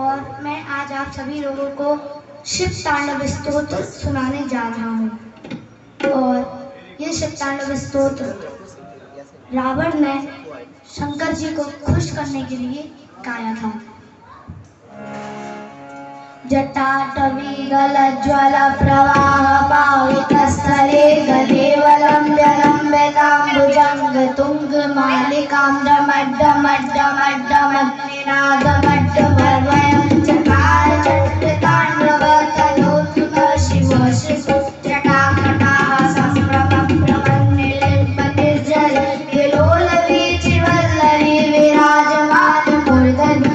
और मैं आज आप सभी लोगों को शिव तांडव स्तोत्र सुनाने जा रहा हूँ। और ये शिव तांडव स्तोत्र रावण ने शंकर जी को खुश करने के लिए गाया था। जटाटवीगलज्ज्वल प्रवाह पावितस्थले गदेवलम्ब्यलम्बिताम्बुजङ्गतुङ्गमालिकां डमड्डमड्डमड्डमड्डमड्डमड्डमर्वयं चकार चक्रताण्डव तनोतु शिव शिशु जटाकटाः सम्भ्रमप्रमन्निलिम्पतिर्जल विलोलवीचिवल्लरी विराजमान मूर्धनि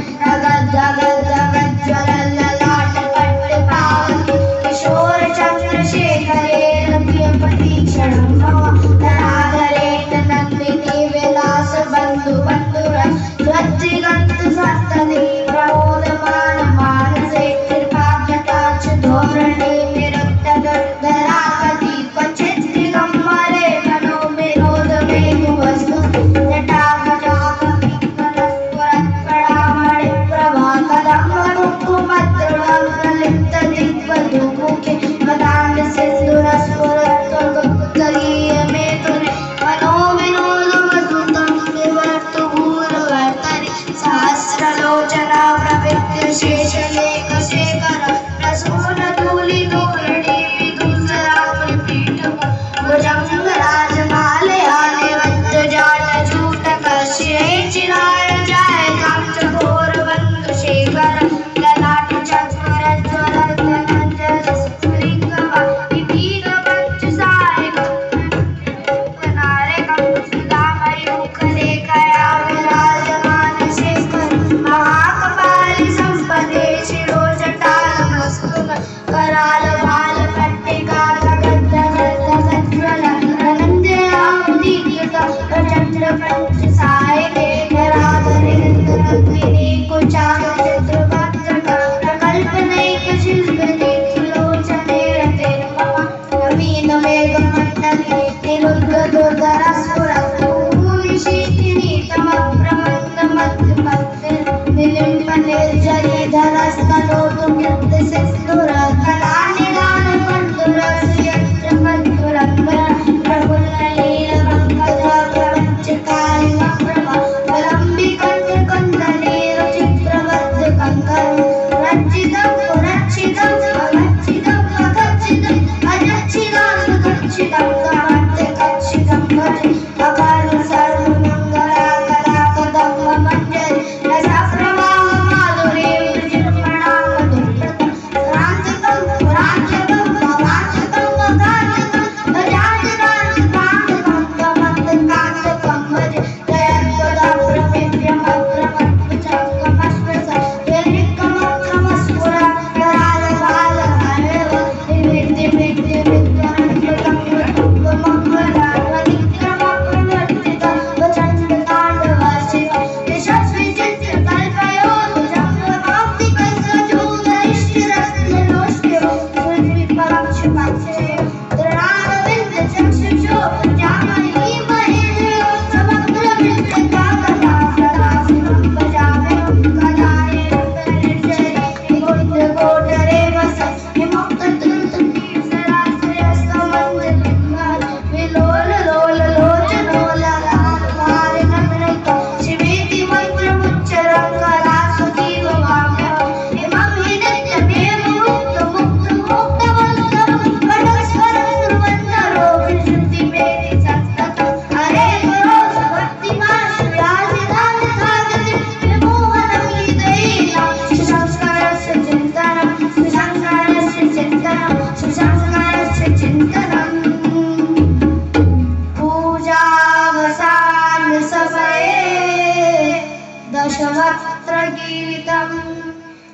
दशवक्त्रगीतं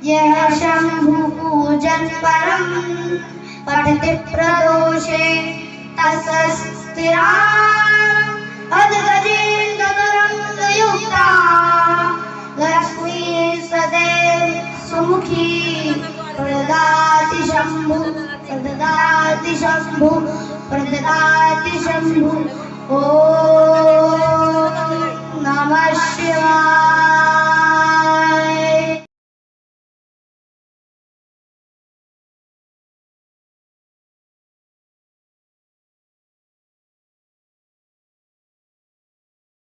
यः शम्भुपूजन् परं पठति प्रदोषे तस्य अद्गजेन्द्रतरङ्गयुक्ता लक्ष्मी सदैव सुमुखी प्रददाति शम्भु प्रददाति शम्भु प्रददाति शम्भु। ॐ नमः शिवाय।